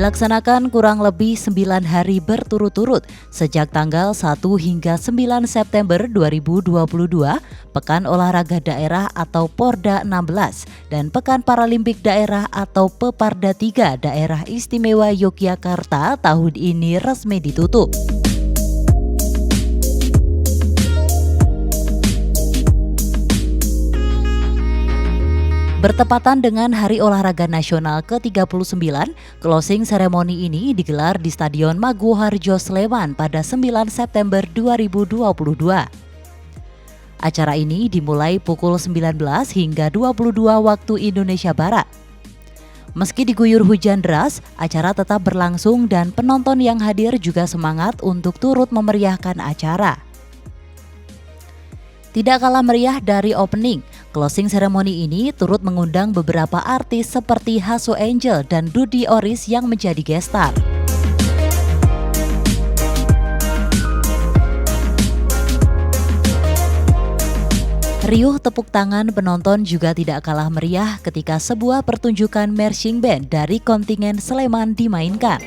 Dilaksanakan kurang lebih 9 hari berturut-turut sejak tanggal 1 hingga 9 September 2022, Pekan Olahraga Daerah atau Porda 16 dan Pekan Paralimpik Daerah atau Peparda 3 Daerah Istimewa Yogyakarta tahun ini resmi ditutup. Bertepatan dengan Hari Olahraga Nasional ke-39, closing ceremony ini digelar di Stadion Maguwoharjo Sleman pada 9 September 2022. Acara ini dimulai pukul 19 hingga 22 waktu Indonesia Barat. Meski diguyur hujan deras, acara tetap berlangsung dan penonton yang hadir juga semangat untuk turut memeriahkan acara. Tidak kalah meriah dari opening, closing ceremony ini turut mengundang beberapa artis seperti Hasso Angel dan Dudy Oris yang menjadi guest star. Riuh tepuk tangan penonton juga tidak kalah meriah ketika sebuah pertunjukan marching band dari kontingen Sleman dimainkan.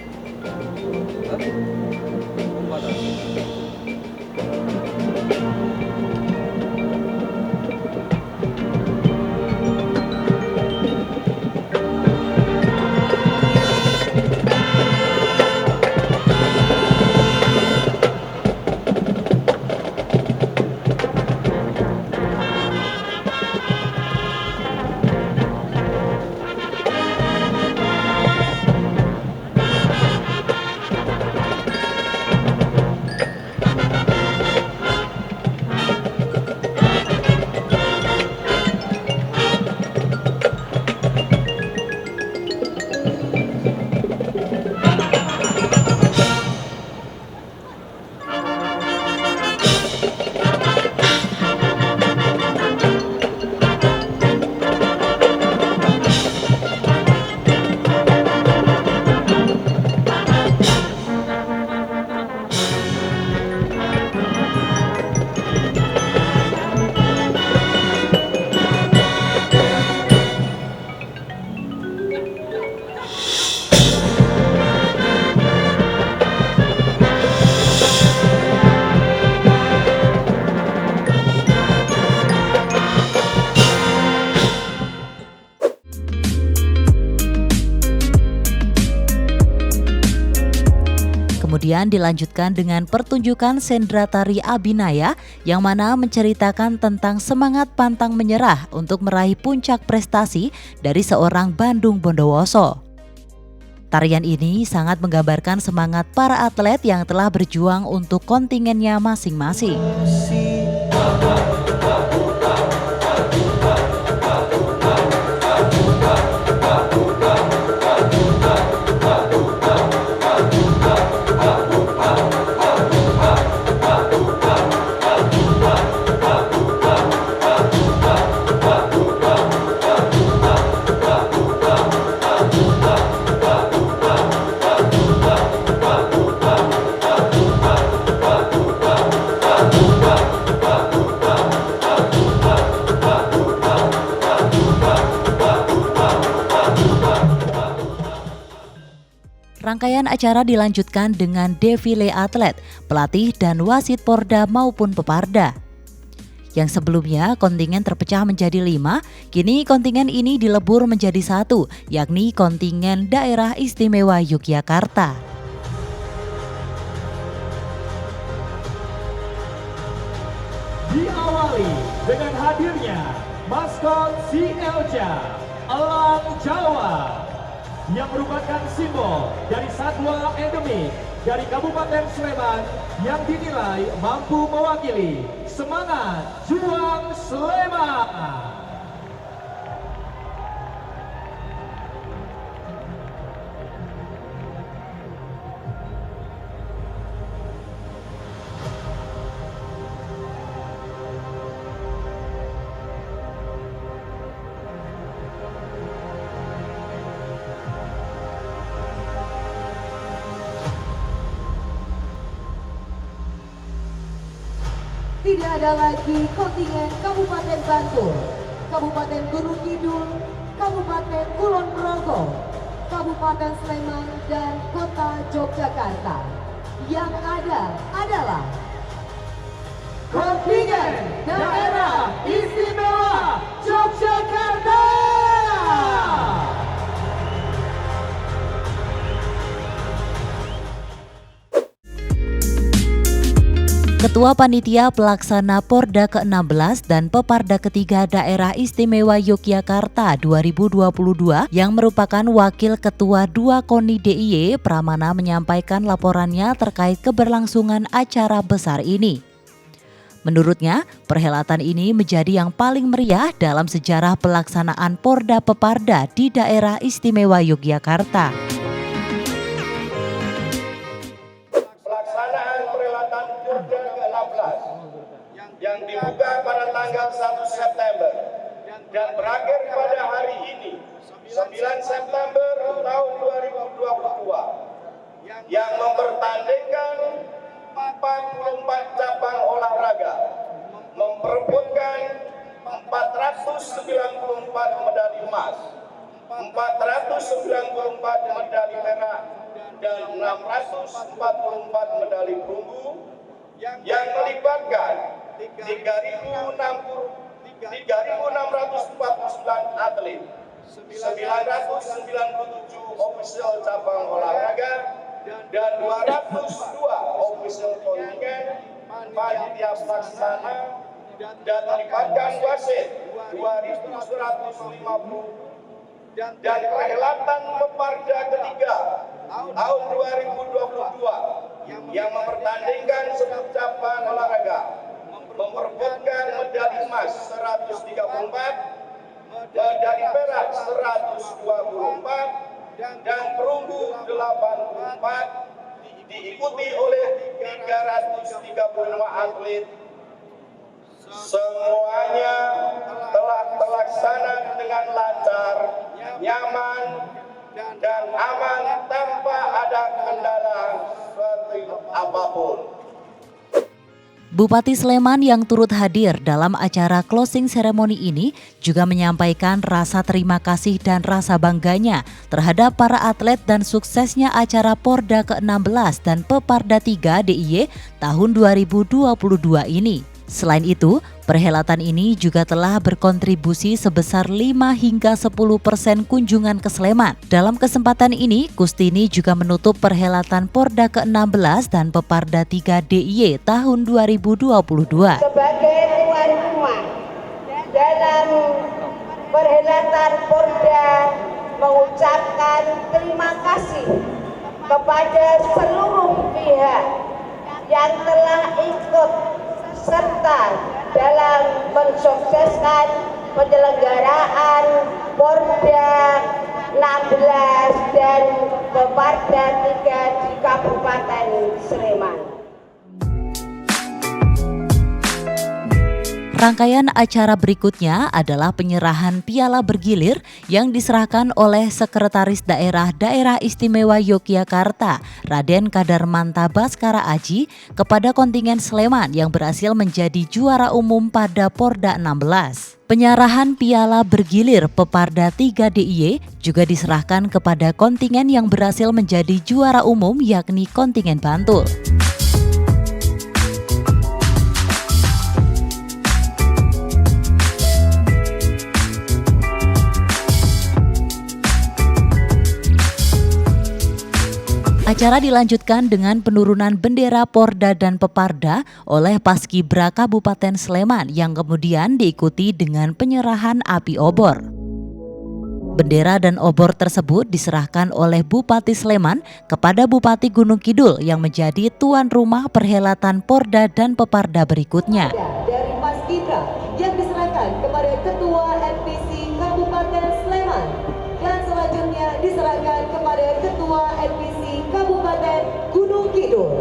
Kemudian dilanjutkan dengan pertunjukan Sendra Tari Abinaya yang mana menceritakan tentang semangat pantang menyerah untuk meraih puncak prestasi dari seorang Bandung Bondowoso. Tarian ini sangat menggambarkan semangat para atlet yang telah berjuang untuk kontingennya masing-masing. Rangkaian acara dilanjutkan dengan defile atlet, pelatih dan wasit Porda maupun Peparda. Yang sebelumnya kontingen terpecah menjadi 5, kini kontingen ini dilebur menjadi 1, yakni kontingen Daerah Istimewa Yogyakarta. Diawali dengan hadirnya maskot si Elja, Elang Jawa, yang merupakan simbol dari satwa endemik dari Kabupaten Sleman yang dinilai mampu mewakili semangat juang Sleman. Tidak ada lagi kontingen Kabupaten Bantul, Kabupaten Gunung Kidul, Kabupaten Kulon Progo, Kabupaten Sleman dan Kota Yogyakarta. Yang ada adalah kontingen Daerah Istimewa Yogyakarta. Ketua Panitia Pelaksana Porda ke-16 dan Peparda ketiga Daerah Istimewa Yogyakarta 2022 yang merupakan Wakil Ketua 2 KONI DIY Pramana menyampaikan laporannya terkait keberlangsungan acara besar ini. Menurutnya, perhelatan ini menjadi yang paling meriah dalam sejarah pelaksanaan Porda Peparda di Daerah Istimewa Yogyakarta. Yang dibuka pada tanggal 1 September dan berakhir pada hari ini 9 September tahun 2022 yang mempertandingkan 44 cabang olahraga, memperebutkan 494 medali emas, 494 medali perak dan 644 medali perunggu yang melibatkan 3.649 atlet, 997 ofisial cabang olahraga, dan 202 ofisial kontingen panitia pelaksana, dan melibatkan wasit 2.150 dan perhelatan Peparda ketiga tahun 2022 yang mempertandingkan 10 cabang olahraga, memperebutkan medali emas 134, medali perak 124, dan perunggu 84, diikuti oleh 335 atlet. Semuanya telah terlaksana dengan lancar, nyaman, dan aman tanpa ada kendala apapun. Bupati Sleman yang turut hadir dalam acara closing ceremony ini juga menyampaikan rasa terima kasih dan rasa bangganya terhadap para atlet dan suksesnya acara Porda ke-16 dan Peparda 3 DIY tahun 2022 ini. Selain itu, perhelatan ini juga telah berkontribusi sebesar 5 hingga 10% kunjungan ke Sleman. Dalam kesempatan ini, Kustini juga menutup perhelatan Porda ke-16 dan Peparda 3 DIY tahun 2022. Sebagai tuan rumah dalam perhelatan Porda, mengucapkan terima kasih kepada seluruh pihak yang telah ikut serta dalam mensukseskan penyelenggaraan Porda 16 dan Peparda 3 di Kabupaten Sleman. Rangkaian acara berikutnya adalah penyerahan piala bergilir yang diserahkan oleh Sekretaris Daerah Istimewa Yogyakarta, Raden Kadarmanta Baskara Aji, kepada kontingen Sleman yang berhasil menjadi juara umum pada Porda 16. Penyerahan piala bergilir Peparda 3 DIY juga diserahkan kepada kontingen yang berhasil menjadi juara umum, yakni kontingen Bantul. Acara dilanjutkan dengan penurunan bendera Porda dan Peparda oleh Paskibra Kabupaten Sleman yang kemudian diikuti dengan penyerahan api obor. Bendera dan obor tersebut diserahkan oleh Bupati Sleman kepada Bupati Gunung Kidul yang menjadi tuan rumah perhelatan Porda dan Peparda berikutnya. Dari Paskibra yang diserahkan kepada Ketua NPC Kabupaten Sleman dan selanjutnya diserahkan kepada Ketua NPC Kabupaten Gunung Kidul.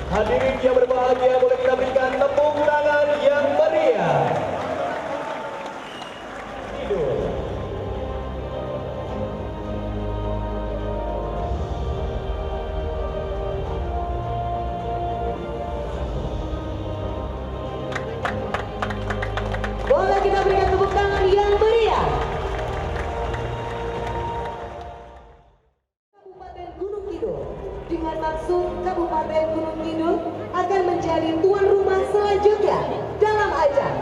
Hadirin yang berbahagia, boleh kita berikan tepuk tangan yang meriah. Kidul. berlangsung, Kabupaten Gunung Kidul akan menjadi tuan rumah selanjutnya dalam ajang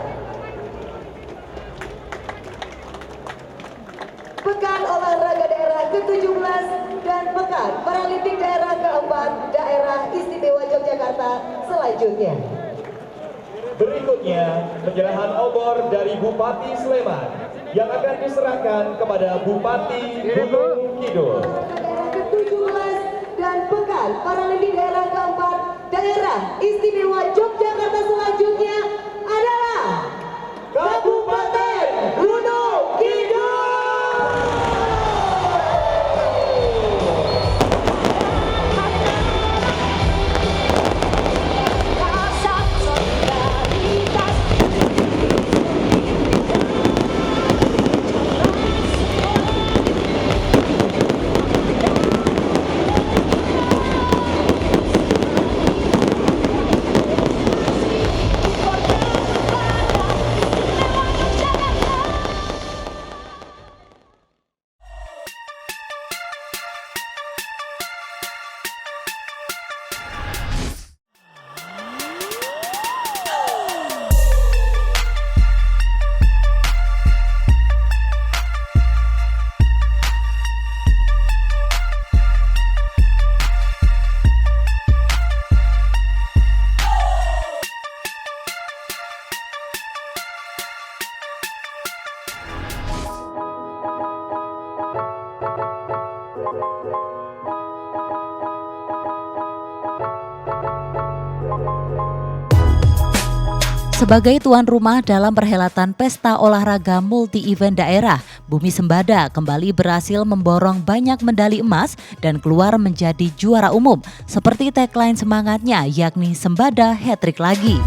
Pekan Olahraga Daerah ke-17 dan Pekan Paralimpik Daerah ke-4 Daerah Istimewa Yogyakarta selanjutnya. Berikutnya, penyerahan obor dari Bupati Sleman yang akan diserahkan kepada Bupati Gunung Kidul. Daerah ke-17 dan Pekan Paralimpik Daerah ke-4 Daerah Istimewa Yogyakarta selanjutnya adalah Kabupaten Gunung Kidul. Sebagai tuan rumah dalam perhelatan Pesta Olahraga Multi-Event Daerah, Bumi Sembada kembali berhasil memborong banyak medali emas dan keluar menjadi juara umum. Seperti tagline semangatnya, yakni Sembada hat-trick lagi.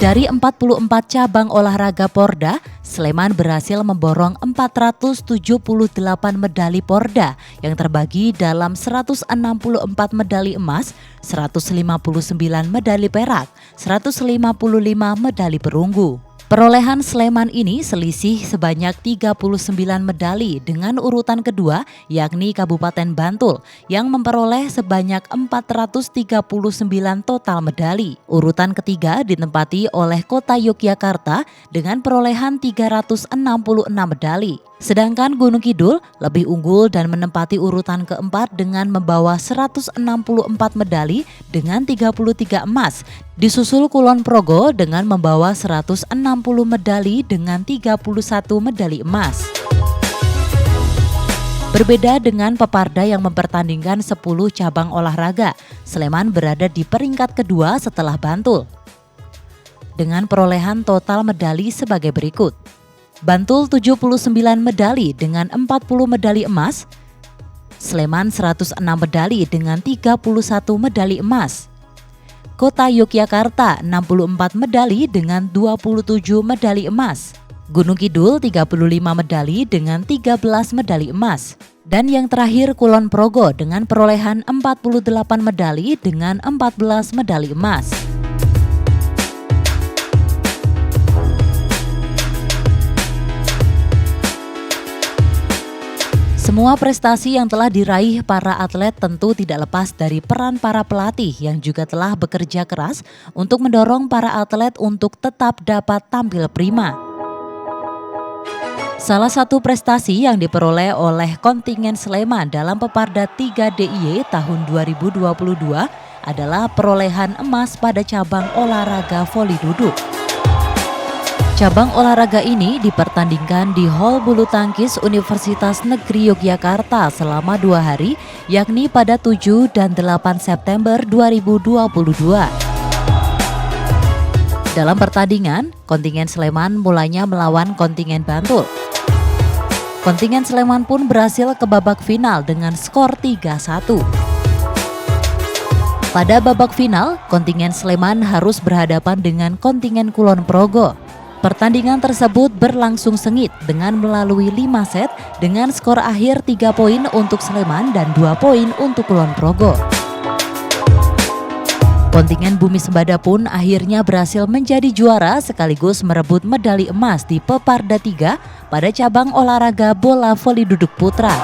Dari 44 cabang olahraga Porda, Sleman berhasil memborong 478 medali Porda yang terbagi dalam 164 medali emas, 159 medali perak, 155 medali perunggu. Perolehan Sleman ini selisih sebanyak 39 medali dengan urutan kedua yakni Kabupaten Bantul yang memperoleh sebanyak 439 total medali. Urutan ketiga ditempati oleh Kota Yogyakarta dengan perolehan 366 medali. Sedangkan Gunung Kidul lebih unggul dan menempati urutan keempat dengan membawa 164 medali dengan 33 emas. Disusul Kulon Progo dengan membawa 160 medali dengan 31 medali emas. Berbeda dengan Peparda yang mempertandingkan 10 cabang olahraga, Sleman berada di peringkat kedua setelah Bantul. Dengan perolehan total medali sebagai berikut. Bantul 79 medali dengan 40 medali emas, Sleman 106 medali dengan 31 medali emas, Kota Yogyakarta 64 medali dengan 27 medali emas, Gunung Kidul 35 medali dengan 13 medali emas, dan yang terakhir Kulon Progo dengan perolehan 48 medali dengan 14 medali emas. Semua prestasi yang telah diraih para atlet tentu tidak lepas dari peran para pelatih yang juga telah bekerja keras untuk mendorong para atlet untuk tetap dapat tampil prima. Salah satu prestasi yang diperoleh oleh kontingen Sleman dalam Peparda 3 DIY tahun 2022 adalah perolehan emas pada cabang olahraga voli duduk. Cabang olahraga ini dipertandingkan di Hall Bulu Tangkis Universitas Negeri Yogyakarta selama 2 hari, yakni pada 7 dan 8 September 2022. Dalam pertandingan, kontingen Sleman mulanya melawan kontingen Bantul. Kontingen Sleman pun berhasil ke babak final dengan skor 3-1. Pada babak final, kontingen Sleman harus berhadapan dengan kontingen Kulon Progo. Pertandingan tersebut berlangsung sengit dengan melalui 5 set dengan skor akhir 3 poin untuk Sleman dan 2 poin untuk Kulon Progo. Kontingen Bumi Sembada pun akhirnya berhasil menjadi juara sekaligus merebut medali emas di Peparda 3 pada cabang olahraga bola voli duduk putra.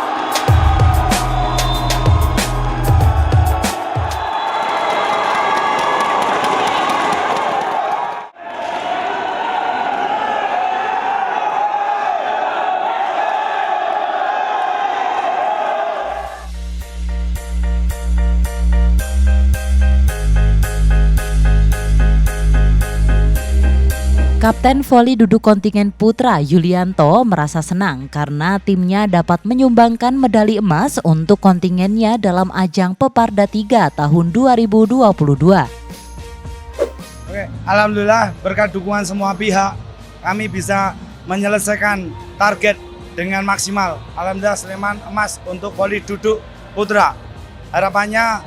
Kapten voli duduk kontingen putra Yulianto merasa senang karena timnya dapat menyumbangkan medali emas untuk kontingennya dalam ajang Peparda 3 tahun 2022. Oke, alhamdulillah berkat dukungan semua pihak kami bisa menyelesaikan target dengan maksimal. Alhamdulillah Sleman emas untuk voli duduk putra. Harapannya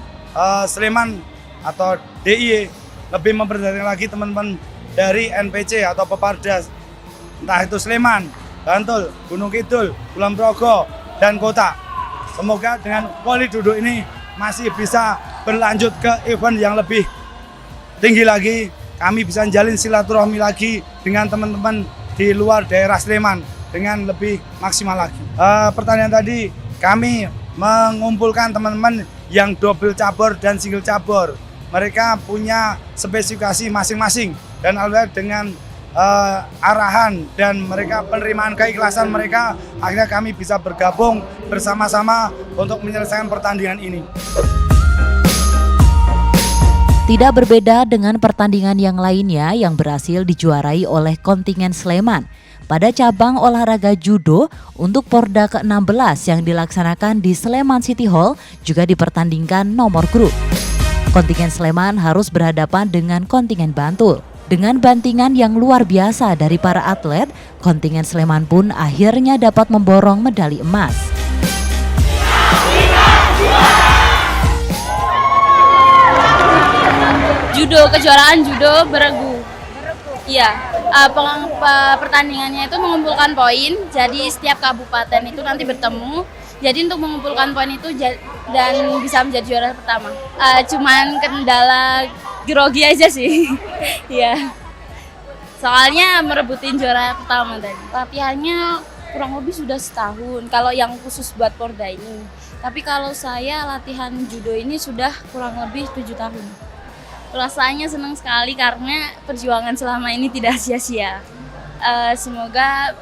Sleman atau DIY lebih memperhatikan lagi teman-teman dari NPC atau Peparda, entah itu Sleman, Bantul, Gunung Kidul, Kulon Progo, dan Kota. Semoga dengan voli duduk ini masih bisa berlanjut ke event yang lebih tinggi lagi. Kami bisa jalin silaturahmi lagi dengan teman-teman di luar daerah Sleman dengan lebih maksimal lagi. Pertandingan tadi kami mengumpulkan teman-teman yang double cabur dan single cabur. Mereka punya spesifikasi masing-masing dan alhamdulillah dengan arahan dan mereka penerimaan keikhlasan mereka, akhirnya kami bisa bergabung bersama-sama untuk menyelesaikan pertandingan ini. Tidak berbeda dengan pertandingan yang lainnya yang berhasil dijuarai oleh kontingen Sleman. Pada cabang olahraga judo untuk Porda ke-16 yang dilaksanakan di Sleman City Hall juga dipertandingkan nomor grup. Kontingen Sleman harus berhadapan dengan kontingen Bantul. Dengan bantingan yang luar biasa dari para atlet, kontingen Sleman pun akhirnya dapat memborong medali emas. Kejuaraan judo beregu. Iya, pertandingannya itu mengumpulkan poin. Jadi setiap kabupaten itu nanti bertemu. Jadi untuk mengumpulkan poin itu dan bisa menjadi juara pertama. Cuman kendala grogi aja sih. Iya. Soalnya merebutin juara pertama tadi. Latihannya kurang lebih sudah setahun kalau yang khusus buat Porda ini. Tapi kalau saya latihan judo ini sudah kurang lebih 7 tahun. Rasanya senang sekali karena perjuangan selama ini tidak sia-sia. Semoga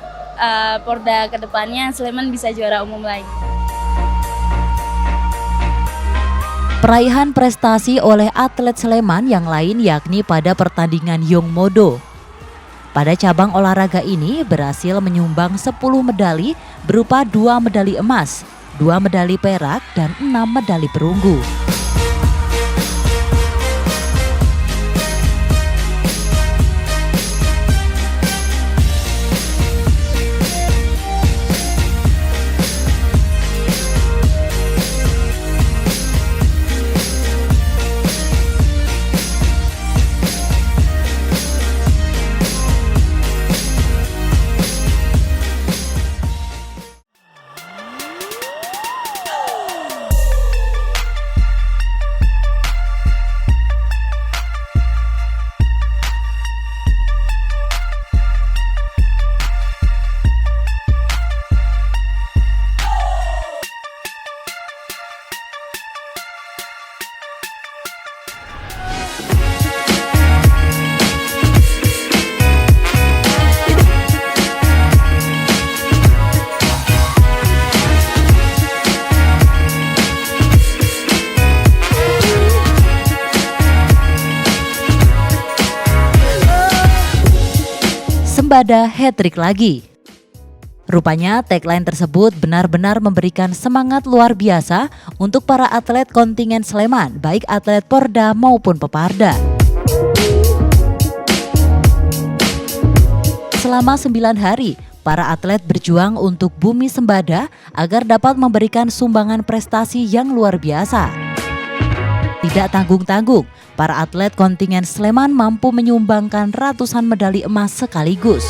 Porda kedepannya Sleman bisa juara umum lagi. Peraihan prestasi oleh atlet Sleman yang lain yakni pada pertandingan Yongmodo. Pada cabang olahraga ini berhasil menyumbang 10 medali berupa 2 medali emas, 2 medali perak, dan 6 medali perunggu. Sembada hat-trick lagi. Rupanya tagline tersebut benar-benar memberikan semangat luar biasa untuk para atlet kontingen Sleman, baik atlet Porda maupun Peparda. Selama 9 hari, para atlet berjuang untuk Bumi Sembada agar dapat memberikan sumbangan prestasi yang luar biasa. Tidak tanggung-tanggung, para atlet kontingen Sleman mampu menyumbangkan ratusan medali emas sekaligus.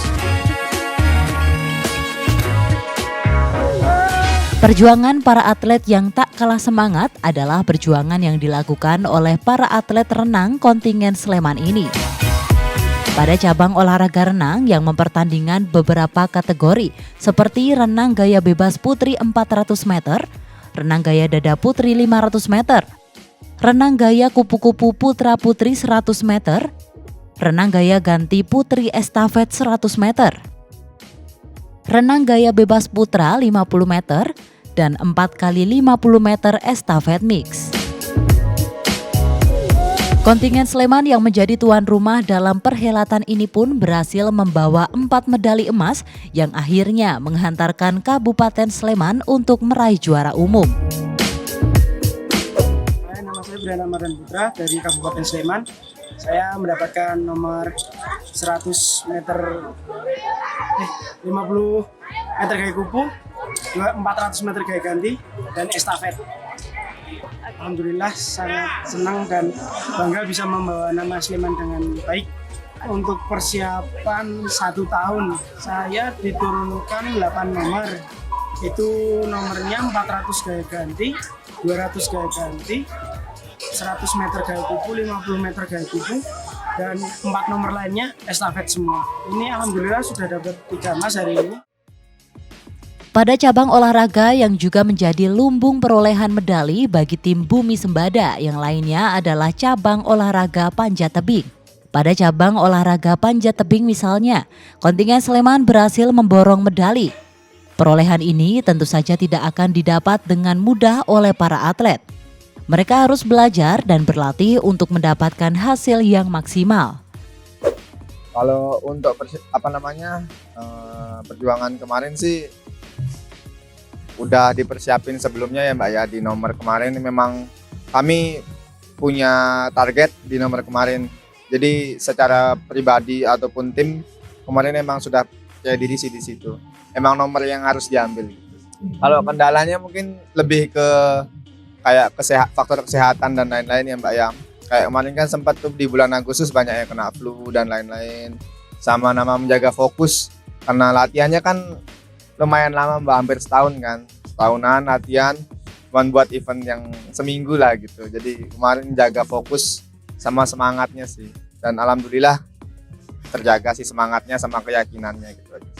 Perjuangan para atlet yang tak kalah semangat adalah perjuangan yang dilakukan oleh para atlet renang kontingen Sleman ini. Pada cabang olahraga renang yang mempertandingkan beberapa kategori seperti renang gaya bebas putri 400 meter, renang gaya dada putri 500 meter, renang gaya kupu-kupu putra-putri 100 meter, renang gaya ganti putri estafet 100 meter, renang gaya bebas putra 50 meter, dan 4x50 meter estafet mix. Kontingen Sleman yang menjadi tuan rumah dalam perhelatan ini pun berhasil membawa 4 medali emas yang akhirnya menghantarkan Kabupaten Sleman untuk meraih juara umum. Nama saya Brian Ramadan Putra dari Kabupaten Sleman. Saya mendapatkan nomor 100 meter 50 meter gaya kupu, 400 meter gaya ganti, dan estafet. Alhamdulillah sangat senang dan bangga bisa membawa nama Sleman dengan baik. Untuk persiapan 1 tahun, saya diturunkan 8 nomor. Itu nomornya 400 gaya ganti, 200 gaya ganti, 100 meter gaya kupu, 50 meter gaya kupu, dan 4 nomor lainnya estafet semua. Ini alhamdulillah sudah dapat 3 emas hari ini. Pada cabang olahraga yang juga menjadi lumbung perolehan medali bagi tim Bumi Sembada, yang lainnya adalah cabang olahraga panjat tebing. Pada cabang olahraga panjat tebing misalnya, kontingen Sleman berhasil memborong medali. Perolehan ini tentu saja tidak akan didapat dengan mudah oleh para atlet. Mereka harus belajar dan berlatih untuk mendapatkan hasil yang maksimal. Kalau untuk perjuangan kemarin sih udah dipersiapin sebelumnya ya Mbak ya. Di nomor kemarin memang kami punya target di nomor kemarin. Jadi secara pribadi ataupun tim kemarin memang sudah percaya diri sih di situ. Emang nomor yang harus diambil. Kalau kendalanya mungkin lebih ke kayak faktor kesehatan dan lain-lain ya Mbak ya. Kayak kemarin kan sempat tuh di bulan Agustus banyak yang kena flu dan lain-lain. Sama nama menjaga fokus karena latihannya kan lumayan lama Mbak, hampir setahun kan. Setahunan latihan, cuman buat event yang seminggu lah gitu. Jadi kemarin jaga fokus sama semangatnya sih. Dan alhamdulillah terjaga sih semangatnya sama keyakinannya gitu aja.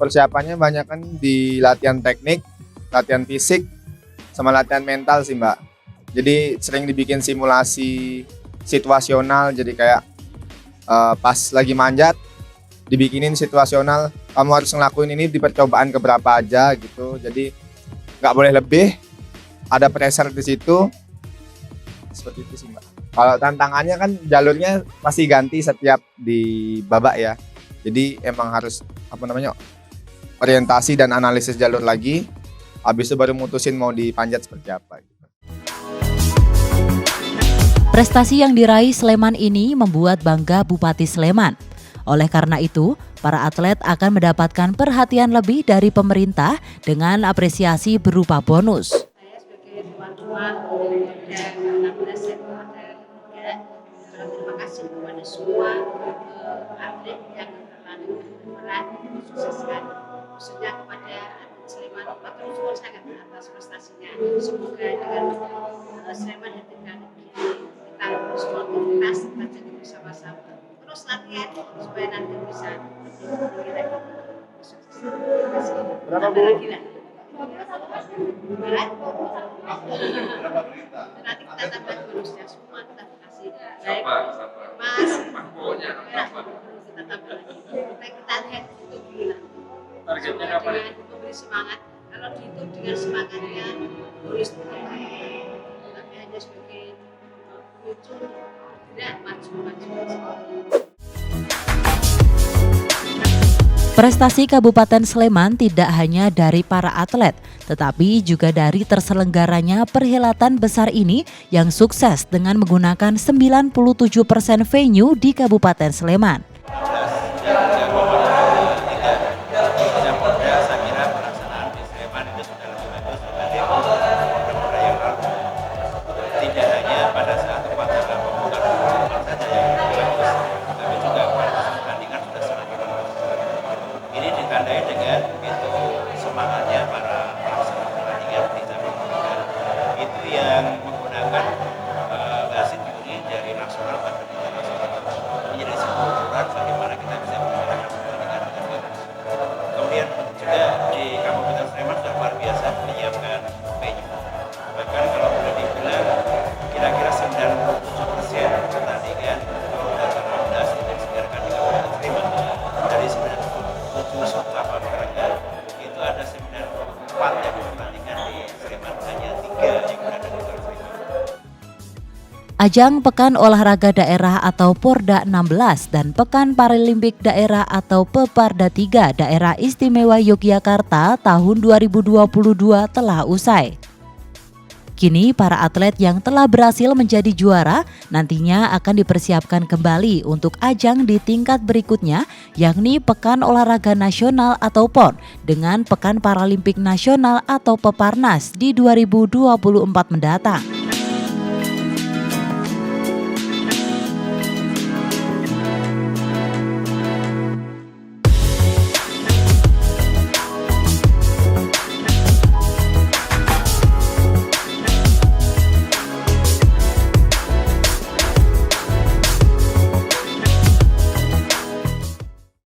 Persiapannya banyak kan di latihan teknik, latihan fisik, sama latihan mental sih Mbak. Jadi sering dibikin simulasi situasional, jadi kayak pas lagi manjat dibikinin situasional, kamu harus ngelakuin ini di percobaan keberapa aja gitu. Jadi nggak boleh lebih, ada pressure di situ. Seperti itu sih Mbak. Kalau tantangannya kan jalurnya pasti ganti setiap di babak ya. Jadi emang harus orientasi dan analisis jalur lagi. Habis itu baru mutusin mau dipanjat seperti apa. Prestasi yang diraih Sleman ini membuat bangga Bupati Sleman. Oleh karena itu, para atlet akan mendapatkan perhatian lebih dari pemerintah dengan apresiasi berupa bonus. Saya sebagai tuan rumah dan 16 September terima kasih kepada semua atlet yang telah berperan sukseskan, khususnya kepada atlet Sleman. Matur sangat atas prestasinya. Semoga dengan Sleman dengan kita terus mobilitas kita jadi bersama-sama. Terus latihan supaya nanti bisa lebih lagi. Terima kasih. Berapa lagi lah? Nanti kita tambah bonusnya semua kita kasih. Baik, Mas. Kita tambah lagi. Kita lihat itu dulu lah. Targetnya kapan? Memberi semangat. Kalau dihitung dengan semangatnya bonus tapi hanya sebagai muncul tidak maju-maju. Prestasi Kabupaten Sleman tidak hanya dari para atlet, tetapi juga dari terselenggaranya perhelatan besar ini yang sukses dengan menggunakan 97% venue di Kabupaten Sleman. Ajang Pekan Olahraga Daerah atau Porda 16 dan Pekan Paralimpik Daerah atau Peparda 3 Daerah Istimewa Yogyakarta tahun 2022 telah usai. Kini para atlet yang telah berhasil menjadi juara nantinya akan dipersiapkan kembali untuk ajang di tingkat berikutnya, yakni Pekan Olahraga Nasional atau PON dengan Pekan Paralimpik Nasional atau Peparnas di 2024 mendatang.